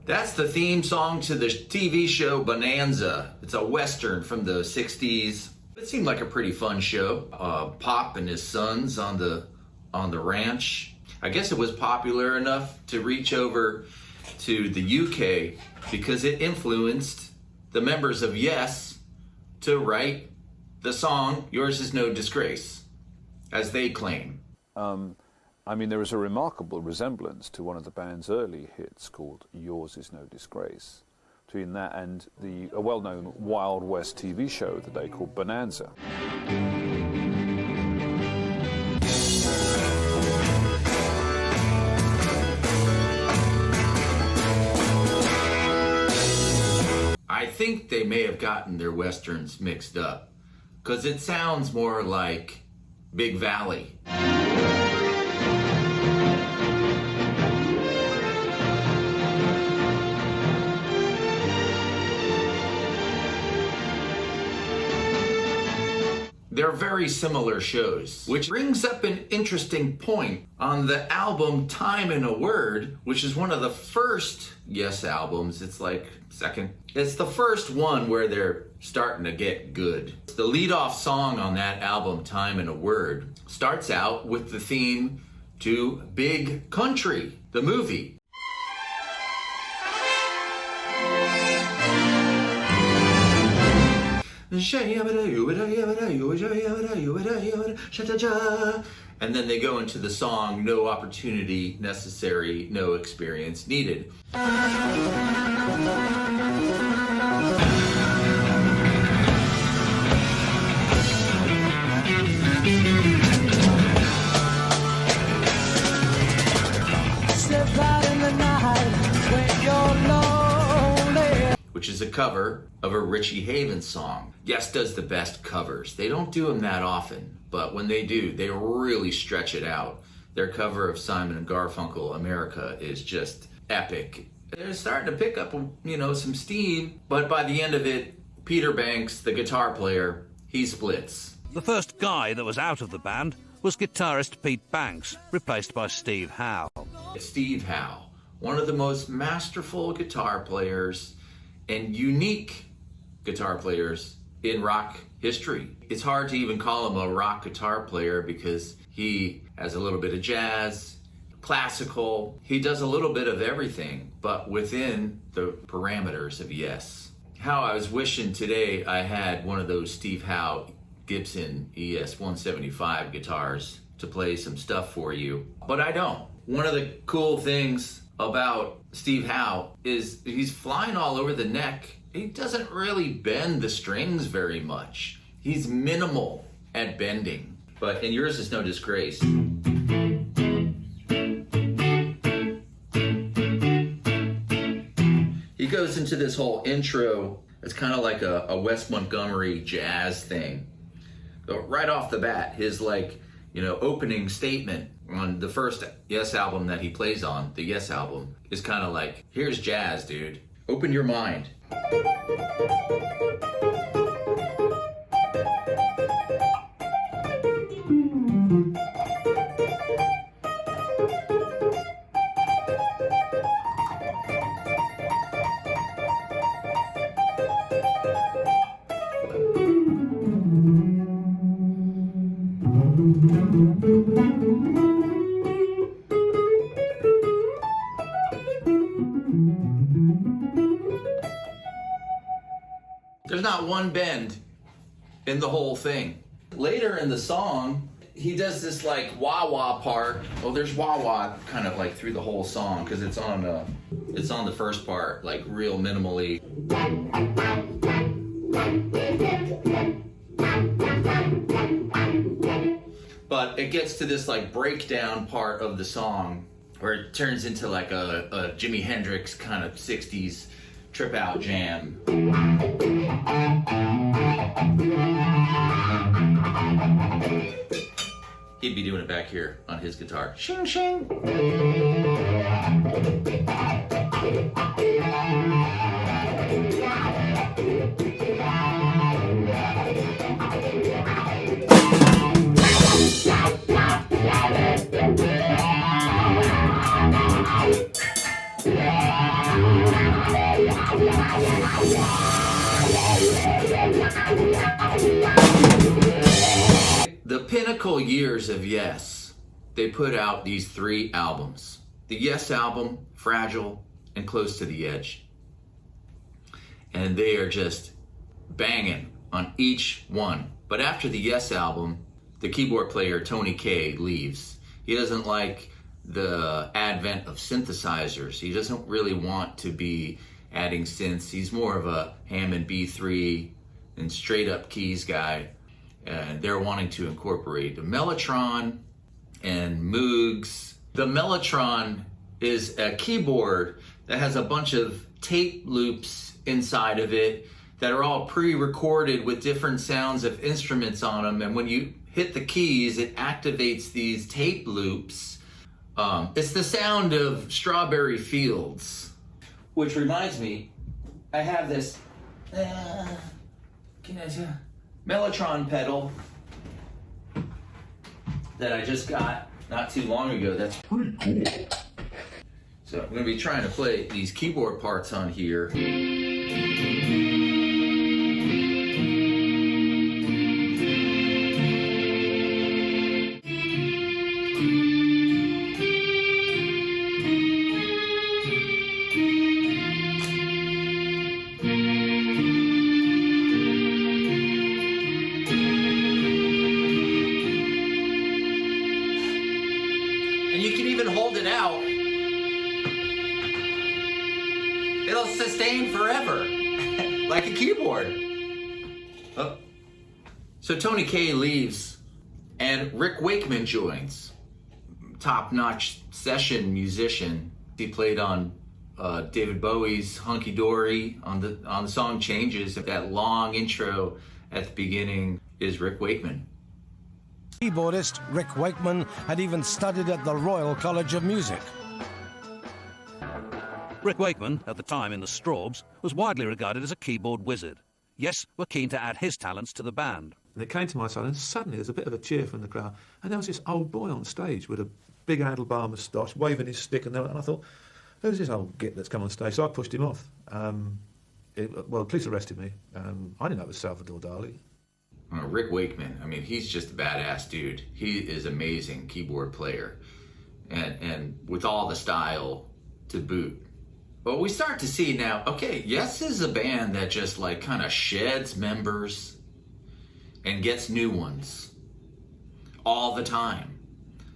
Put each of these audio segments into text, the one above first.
That's the theme song to the TV show Bonanza. It's a Western from the 60s. It seemed like a pretty fun show. Pop and his sons on the ranch. I guess it was popular enough to reach over to the UK because it influenced the members of Yes to write the song Yours Is No Disgrace, as they claim. I mean, there is a remarkable resemblance to one of the band's early hits called Yours Is No Disgrace, between that and a well-known Wild West TV show of the day called Bonanza. I think they may have gotten their Westerns mixed up, because it sounds more like Big Valley. They're very similar shows, which brings up an interesting point on the album Time in a Word, which is one of the first Yes albums. It's like second. It's the first one where they're starting to get good. The lead-off song on that album, Time in a Word, starts out with the theme to Big Country, the movie. And then they go into the song No Opportunity Necessary, No Experience Needed. Slip out in the night when you're lonely. Which is a cover of a Richie Havens song. Yes does the best covers. They don't do them that often, but when they do, they really stretch it out. Their cover of Simon and Garfunkel, America, is just epic. They're starting to pick up, some steam, but by the end of it, Peter Banks, the guitar player, he splits. The first guy that was out of the band was guitarist Pete Banks, replaced by Steve Howe. Steve Howe, one of the most masterful guitar players and unique guitar players in rock history. It's hard to even call him a rock guitar player because he has a little bit of jazz, classical. He does a little bit of everything, but within the parameters of Yes. How I was wishing today I had one of those Steve Howe Gibson ES 175 guitars to play some stuff for you, but I don't. One of the cool things about Steve Howe is he's flying all over the neck. He doesn't really bend the strings very much. He's minimal at bending. But in Yours Is No Disgrace, he goes into this whole intro. It's kind of like a Wes Montgomery jazz thing. But right off the bat, his opening statement on the first Yes album that he plays on, the Yes album, is kind of like, here's jazz, dude. Open your mind. There's not one bend in the whole thing. Later in the song, he does this Wawa part. Well, there's Wawa kind of through the whole song because it's on the first part, real minimally. But it gets to this breakdown part of the song where it turns into a Jimi Hendrix kind of 60s trip out jam. He'd be doing it back here on his guitar. Shing shing. The pinnacle years of Yes, they put out these 3 albums. The Yes album, Fragile, and Close to the Edge. And they are just banging on each one. But after the Yes album, the keyboard player Tony Kaye leaves. He doesn't like the advent of synthesizers. He doesn't really want to be adding synths. He's more of a Hammond B3 and straight up keys guy. And they're wanting to incorporate the Mellotron and Moogs. The Mellotron is a keyboard that has a bunch of tape loops inside of it that are all pre-recorded with different sounds of instruments on them. And when you hit the keys, it activates these tape loops. It's the sound of Strawberry Fields. Which reminds me, I have this Mellotron pedal that I just got not too long ago. That's pretty cool. So I'm going to be trying to play these keyboard parts on here. And you can even hold it out. It'll sustain forever, like a keyboard. Oh. So Tony Kaye leaves, and Rick Wakeman joins. Top-notch session musician. He played on David Bowie's Hunky Dory on the song Changes. That long intro at the beginning is Rick Wakeman. Keyboardist Rick Wakeman had even studied at the Royal College of Music. Rick Wakeman, at the time in the Strawbs, was widely regarded as a keyboard wizard. Yes, were keen to add his talents to the band. And it came to my side, and suddenly there's a bit of a cheer from the crowd, and there was this old boy on stage with a big handlebar moustache, waving his stick, and I thought, who's this old git that's come on stage? So I pushed him off. The police arrested me. I didn't know it was Salvador Dali. Rick Wakeman, I mean, he's just a badass dude. He is amazing keyboard player, and with all the style to boot. But we start to see now, okay, Yes is a band that just like kind of sheds members and gets new ones all the time.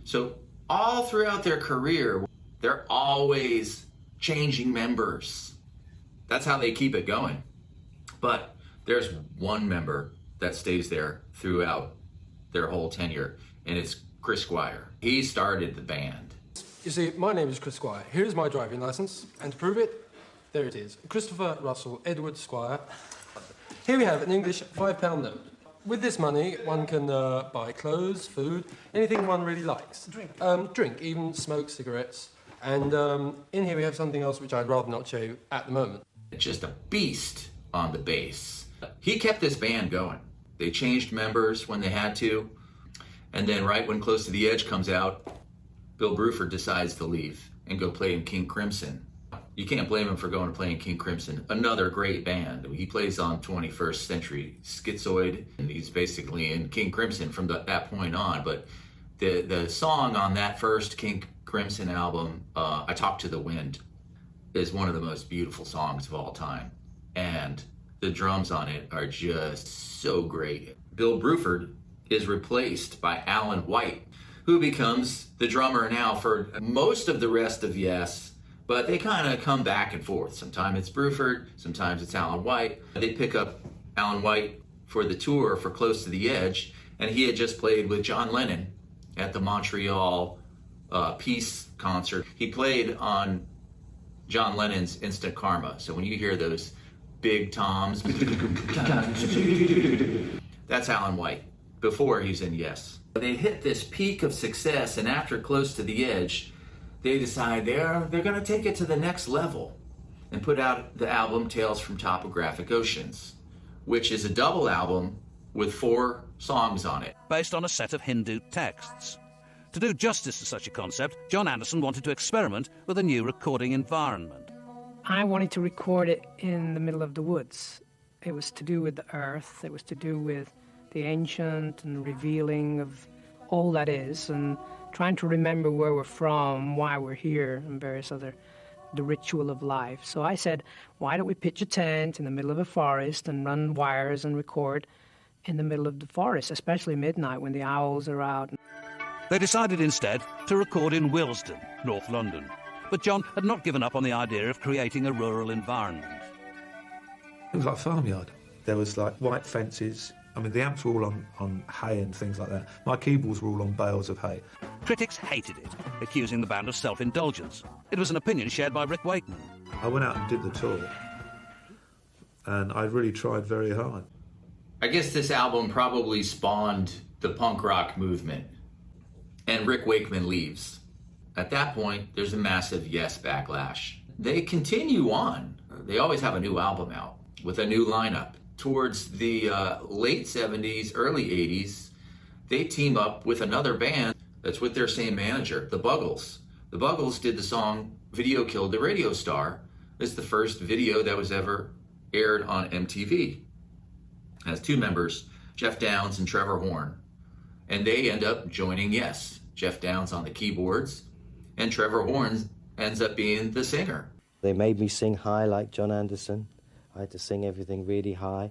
So all throughout their career, they're always changing members. That's how they keep it going. But there's one member that stays there throughout their whole tenure, and it's Chris Squire. He started the band. You see, my name is Chris Squire. Here's my driving licence, and to prove it, there it is. Christopher Russell Edward Squire. Here we have an English £5 note. With this money, one can buy clothes, food, anything one really likes. Drink, even smoke cigarettes. And in here we have something else which I'd rather not show you at the moment. Just a beast on the bass. He kept this band going. They changed members when they had to. And then right when Close to the Edge comes out, Bill Bruford decides to leave and go play in King Crimson. You can't blame him for going to play in King Crimson, another great band. He plays on 21st Century Schizoid, and he's basically in King Crimson from that point on. But the song on that first King Crimson album, I Talk to the Wind, is one of the most beautiful songs of all time. And the drums on it are just so great. Bill Bruford is replaced by Alan White, who becomes the drummer now for most of the rest of Yes, but they kind of come back and forth. Sometimes it's Bruford, sometimes it's Alan White. They pick up Alan White for the tour for Close to the Edge, and he had just played with John Lennon at the Montreal Peace concert. He played on John Lennon's Instant Karma. So when you hear those big toms, that's Alan White before he's in Yes. They hit this peak of success, and after Close to the Edge, they decide they're going to take it to the next level and put out the album Tales from Topographic Oceans, which is a double album with 4 songs on it. Based on a set of Hindu texts. To do justice to such a concept, John Anderson wanted to experiment with a new recording environment. I wanted to record it in the middle of the woods. It was to do with the earth, it was to do with the ancient and revealing of all that is, and trying to remember where we're from, why we're here, and various other, the ritual of life. So I said, why don't we pitch a tent in the middle of a forest and run wires and record in the middle of the forest, especially midnight when the owls are out. They decided instead to record in Willesden, North London. But John had not given up on the idea of creating a rural environment. It was like a farmyard. There was like white fences. I mean, the amps were all on hay and things like that. My keyboards were all on bales of hay. Critics hated it, accusing the band of self-indulgence. It was an opinion shared by Rick Wakeman. I went out and did the tour, and I really tried very hard. I guess this album probably spawned the punk rock movement, and Rick Wakeman leaves. At that point, there's a massive Yes backlash. They continue on. They always have a new album out with a new lineup. Towards the late 70s, early 80s, they team up with another band that's with their same manager, the Buggles. The Buggles did the song Video Killed the Radio Star. It's the first video that was ever aired on MTV. It has two members, Jeff Downes and Trevor Horn. And they end up joining Yes. Jeff Downes on the keyboards, and Trevor Horn ends up being the singer. They made me sing high like John Anderson. I had to sing everything really high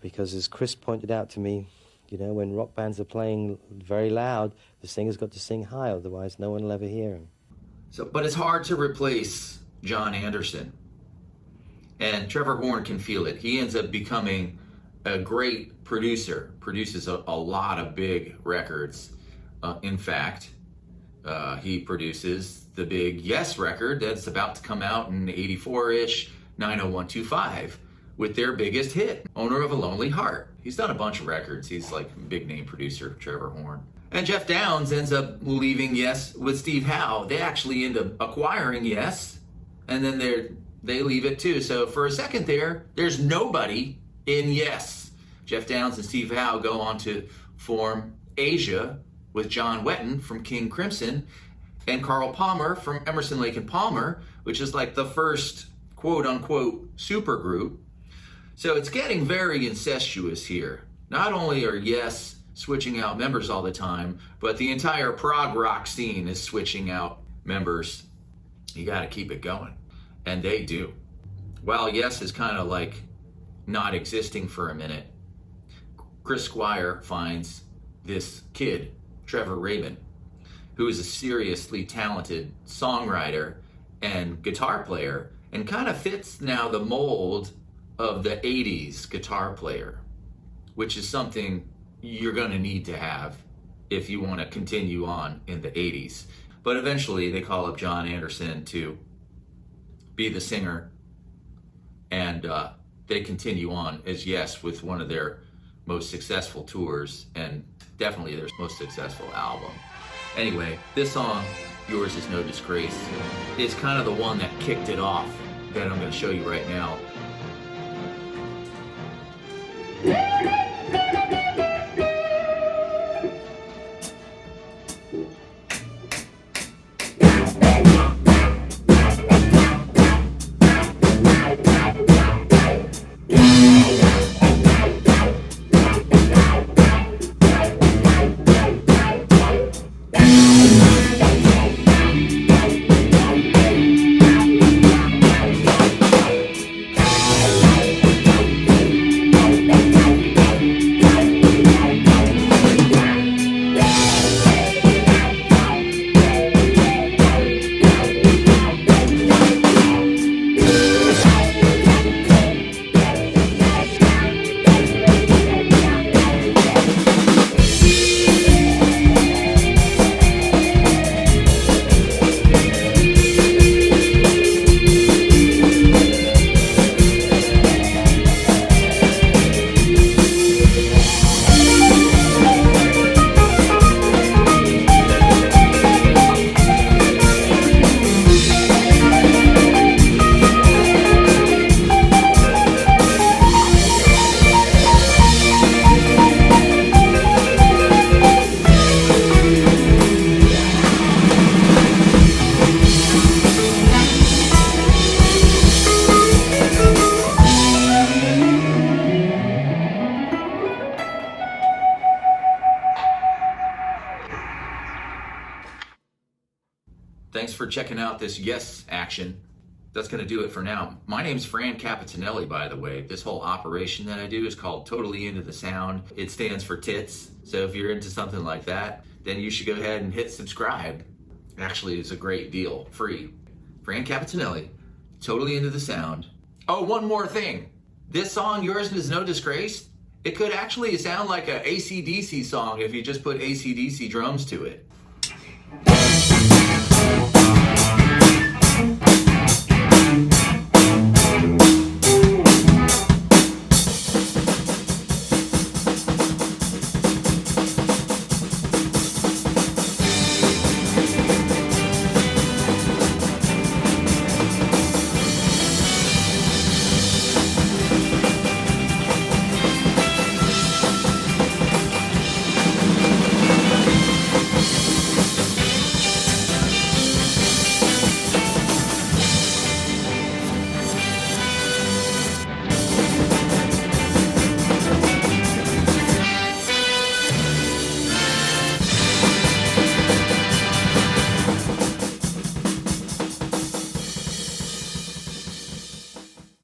because, as Chris pointed out to me, you know, when rock bands are playing very loud, the singer's got to sing high, otherwise no one will ever hear him. But it's hard to replace John Anderson. And Trevor Horn can feel it. He ends up becoming a great producer, produces a lot of big records. In fact, he produces the big Yes record that's about to come out in 84-ish, 90125, with their biggest hit, Owner of a Lonely Heart. He's done a bunch of records. He's like a big name producer, Trevor Horn. And Jeff Downes ends up leaving Yes with Steve Howe. They actually end up acquiring Yes, and then they leave it too. So for a second there's nobody in Yes. Jeff Downes and Steve Howe go on to form Asia with John Wetton from King Crimson and Carl Palmer from Emerson, Lake and Palmer, which is like the first quote-unquote supergroup. So it's getting very incestuous here. Not only are Yes switching out members all the time, but the entire prog rock scene is switching out members. You got to keep it going. And they do. While Yes is kind of like not existing for a minute, Chris Squire finds this kid, Trevor Rabin, who is a seriously talented songwriter and guitar player, and kind of fits now the mold of the 80s guitar player, which is something you're going to need to have if you want to continue on in the 80s. But eventually they call up John Anderson to be the singer, and they continue on as Yes with one of their most successful tours, and definitely their most successful album. Anyway, this song, Yours Is No Disgrace, is kind of the one that kicked it off that I'm going to show you right now. checking out this Yes action. That's going to do it for now. My name's Fran Capitanelli, by the way. This whole operation that I do is called Totally Into the Sound. It stands for tits. So if you're into something like that, then you should go ahead and hit subscribe. Actually, it's a great deal. Free. Fran Capitanelli, Totally Into the Sound. Oh, one more thing. This song, Yours Is No Disgrace, it could actually sound like a AC/DC song if you just put AC/DC drums to it.